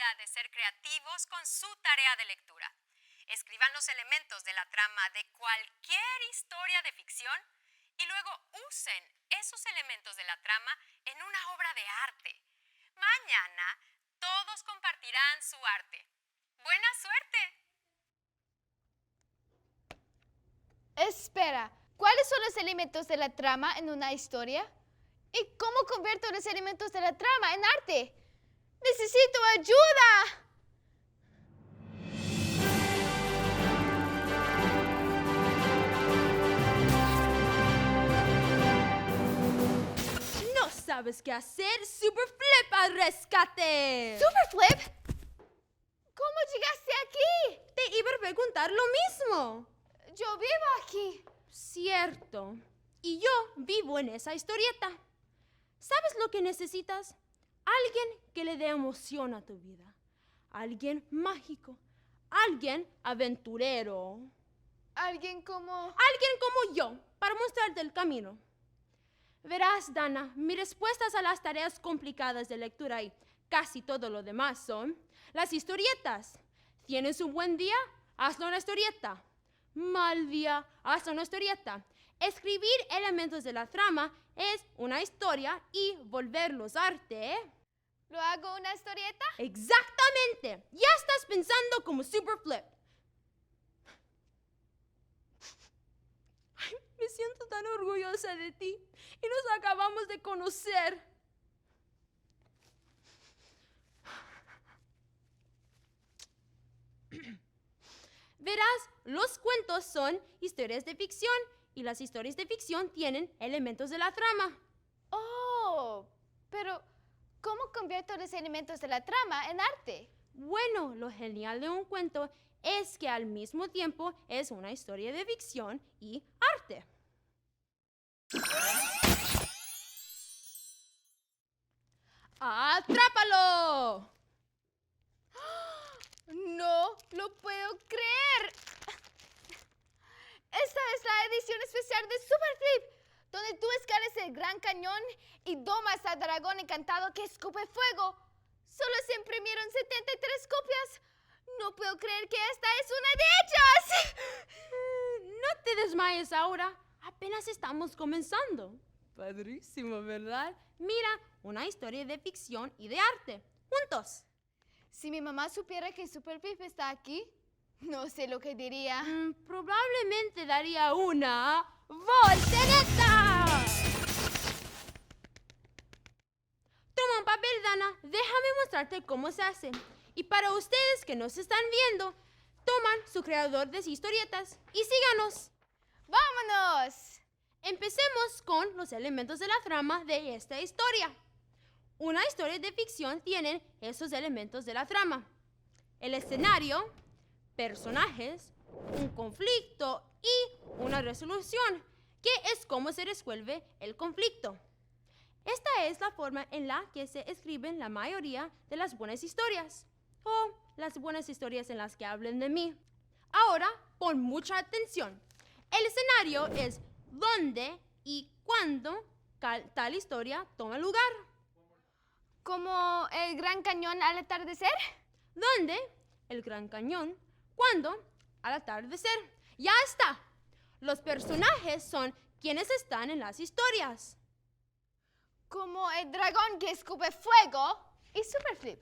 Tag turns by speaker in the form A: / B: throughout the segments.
A: oportunidad de ser creativos con su tarea de lectura. Escriban los elementos de la trama de cualquier historia de ficción y luego usen esos elementos de la trama en una obra de arte. Mañana todos compartirán su arte. ¡Buena suerte!
B: Espera, ¿cuáles son los elementos de la trama en una historia? ¿Y cómo convierto los elementos de la trama en arte? ¡Necesito ayuda!
C: ¿No sabes qué hacer? ¡Super Flip al rescate!
B: ¿Super Flip? ¿Cómo llegaste aquí?
C: Te iba a preguntar lo mismo.
B: Yo vivo aquí.
C: Cierto. Y yo vivo en esa historieta. ¿Sabes lo que necesitas? Alguien que le dé emoción a tu vida. Alguien mágico. Alguien aventurero.
B: Alguien como
C: Yo, para mostrarte el camino. Verás, Dana, mis respuestas a las tareas complicadas de lectura y casi todo lo demás son las historietas. ¿Tienes un buen día? Hazlo una historieta. Mal día, hazlo una historieta. Escribir elementos de la trama es una historia y volverlos arte.
B: ¿Lo hago una historieta?
C: Exactamente. Ya estás pensando como Super Flip. Ay, me siento tan orgullosa de ti y nos acabamos de conocer. Verás, los cuentos son historias de ficción y las historias de ficción tienen elementos de la trama.
B: Oh, pero ¿cómo convierto los elementos de la trama en arte?
C: Bueno, lo genial de un cuento es que al mismo tiempo es una historia de ficción y arte. ¡Atrápalo!
B: No lo puedo creer. Esta es la edición especial de Super Flip, donde tú escalas el Gran Cañón y domas al dragón encantado que escupe fuego. Solo se imprimieron 73 copias. No puedo creer que esta es una de ellas.
C: No te desmayes ahora. Apenas estamos comenzando. Padrísimo, ¿verdad? Mira, una historia de ficción y de arte. Juntos.
B: Si mi mamá supiera que Super Flip está aquí, no sé lo que diría.
C: Probablemente daría una voltereta. Toma un papel, Dana. Déjame mostrarte cómo se hace. Y para ustedes que nos están viendo, toman su creador de historietas y síganos.
B: ¡Vámonos!
C: Empecemos con los elementos de la trama de esta historia. Una historia de ficción tiene esos elementos de la trama: el escenario, personajes, un conflicto y una resolución, que es cómo se resuelve el conflicto. Esta es la forma en la que se escriben la mayoría de las buenas historias, o las buenas historias en las que hablen de mí. Ahora, pon mucha atención. El escenario es dónde y cuándo tal historia toma lugar.
B: ¿Como el Gran Cañón al atardecer?
C: ¿Dónde? El Gran Cañón. ¿Cuándo? Al atardecer. ¡Ya está! Los personajes son quienes están en las historias.
B: Como el dragón que escupe fuego y Super Flip.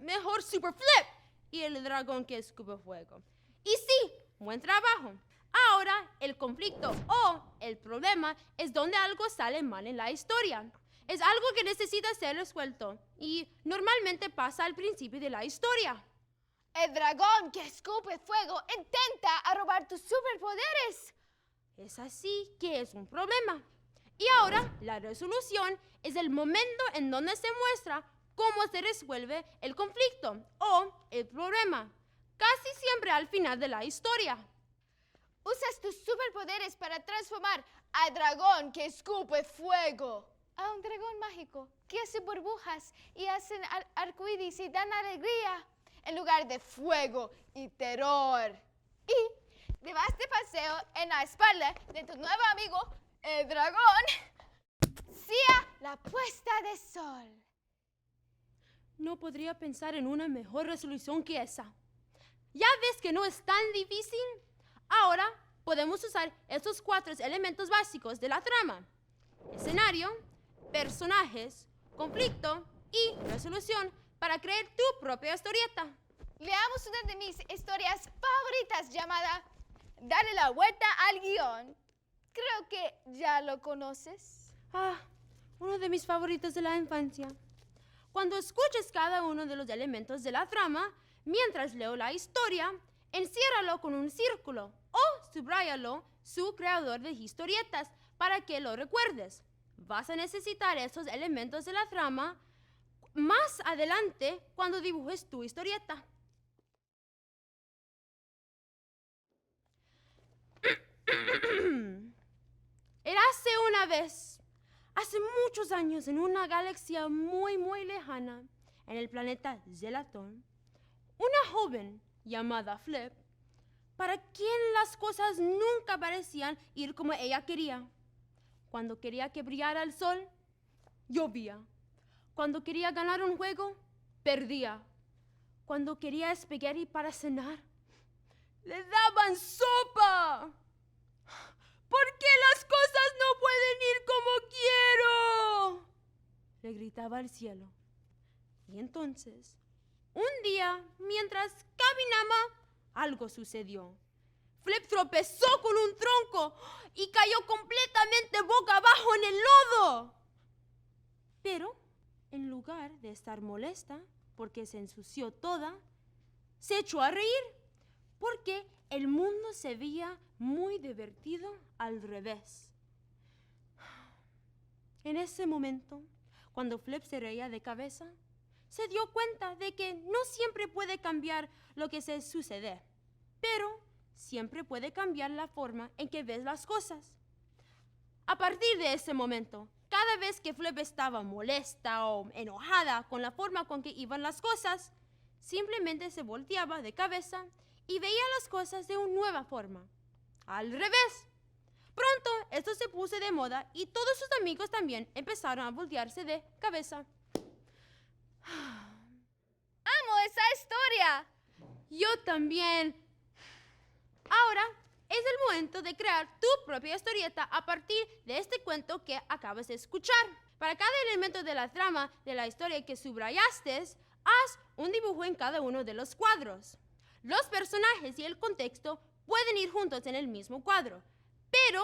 C: Mejor Super Flip y el dragón que escupe fuego. Y sí, buen trabajo. Ahora, el conflicto o el problema es donde algo sale mal en la historia. Es algo que necesita ser resuelto y normalmente pasa al principio de la historia.
B: El dragón que escupe fuego intenta robar tus superpoderes.
C: Es así que es un problema. Y ahora, la resolución es el momento en donde se muestra cómo se resuelve el conflicto o el problema. Casi siempre al final de la historia.
B: Usas tus superpoderes para transformar al dragón que escupe fuego a un dragón mágico que hace burbujas y hacen arcoíris y dan alegría en lugar de fuego y terror. Y te vas de paseo en la espalda de tu nuevo amigo, el dragón, hacia la puesta de sol.
C: No podría pensar en una mejor resolución que esa. ¿Ya ves que no es tan difícil? Ahora podemos usar estos 4 elementos básicos de la trama: escenario, personajes, conflicto y resolución para crear tu propia historieta.
B: Leamos una de mis historias favoritas llamada Dale la vuelta al guión. Creo que ya lo conoces.
C: Uno de mis favoritos de la infancia. Cuando escuches cada uno de los elementos de la trama, mientras leo la historia, enciérralo con un círculo o subráyalo su creador de historietas para que lo recuerdes. Vas a necesitar esos elementos de la trama más adelante cuando dibujes tu historieta. Érase una vez, hace muchos años, en una galaxia muy, muy lejana, en el planeta Zelatón, una joven llamada Flip, para quien las cosas nunca parecían ir como ella quería. Cuando quería que brillara el sol, llovía. Cuando quería ganar un juego, perdía. Cuando quería espagueti para cenar, le daban sopa. ¿Por qué las cosas no pueden ir como quiero?, le gritaba al cielo. Y entonces, un día, mientras caminaba, algo sucedió. Flip tropezó con un tronco y cayó completamente boca abajo en el lodo. Pero, en lugar de estar molesta porque se ensució toda, se echó a reír porque el mundo se veía muy divertido al revés. En ese momento, cuando Flip se reía de cabeza, se dio cuenta de que no siempre puede cambiar lo que se sucede, pero siempre puede cambiar la forma en que ves las cosas. A partir de ese momento, cada vez que Flip estaba molesta o enojada con la forma con que iban las cosas, simplemente se volteaba de cabeza y veía las cosas de una nueva forma, al revés. Pronto esto se puso de moda y todos sus amigos también empezaron a voltearse de cabeza.
B: ¡Amo esa historia!
C: Yo también. Ahora es el momento de crear tu propia historieta a partir de este cuento que acabas de escuchar. Para cada elemento de la trama de la historia que subrayaste, haz un dibujo en cada uno de los cuadros. Los personajes y el contexto pueden ir juntos en el mismo cuadro, pero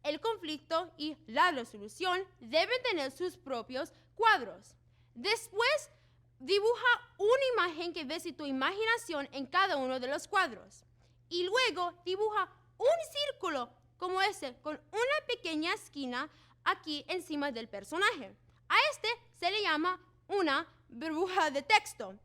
C: el conflicto y la resolución deben tener sus propios cuadros. Después, dibuja una imagen que ves en tu imaginación en cada uno de los cuadros. Y luego dibuja un círculo como ese con una pequeña esquina aquí encima del personaje. A este se le llama una burbuja de texto.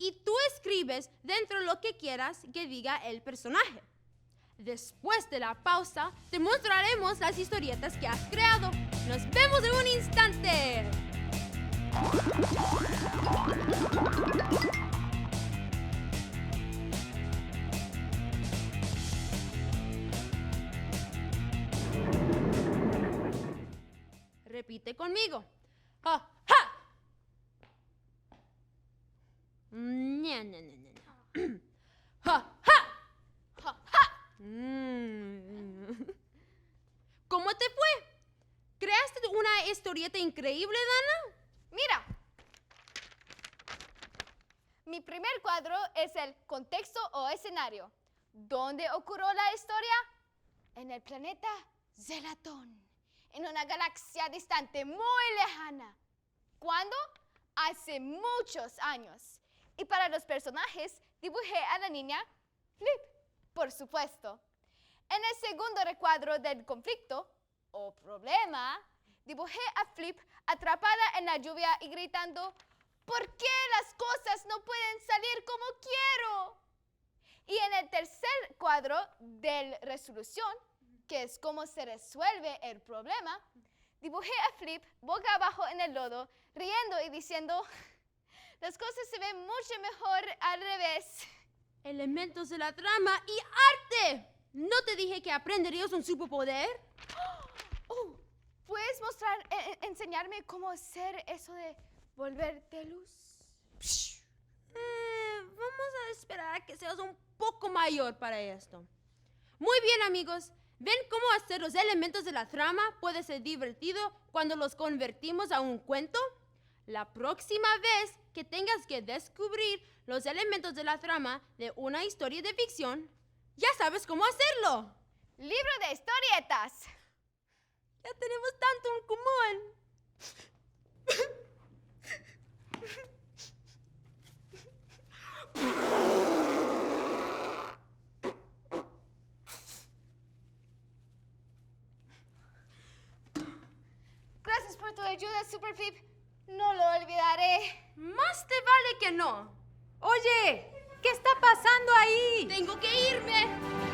C: Y tú escribes dentro lo que quieras que diga el personaje. Después de la pausa, te mostraremos las historietas que has creado. ¡Nos vemos en un instante! Repite conmigo. ¡Ja, ja! ¡Ja, ja!
B: ¡Ja, ja!
C: ¿Cómo te fue? ¿Creaste una historieta increíble, Dana?
B: Mira, mi primer cuadro es el contexto o escenario. ¿Dónde ocurrió la historia? En el planeta Zelatón, en una galaxia distante muy lejana. ¿Cuándo? Hace muchos años. Y para los personajes, dibujé a la niña Flip, por supuesto. En el segundo recuadro del conflicto o problema, dibujé a Flip atrapada en la lluvia y gritando, ¿por qué las cosas no pueden salir como quiero? Y en el tercer cuadro de resolución, que es cómo se resuelve el problema, dibujé a Flip boca abajo en el lodo, riendo y diciendo, las cosas se ven mucho mejor al revés.
C: Elementos de la trama y arte. ¿No te dije que aprenderías un superpoder?
B: ¿Puedes enseñarme cómo hacer eso de volverte luz?
C: Vamos a esperar a que seas un poco mayor para esto. Muy bien, amigos. ¿Ven cómo hacer los elementos de la trama puede ser divertido cuando los convertimos a un cuento? La próxima vez que tengas que descubrir los elementos de la trama de una historia de ficción, ya sabes cómo hacerlo.
B: Libro de historietas.
C: Ya tenemos tanto en común.
B: Gracias por tu ayuda, Super Pip. No lo olvidaré.
C: Más te vale que no.
D: Oye, ¿qué está pasando ahí?
C: Tengo que irme.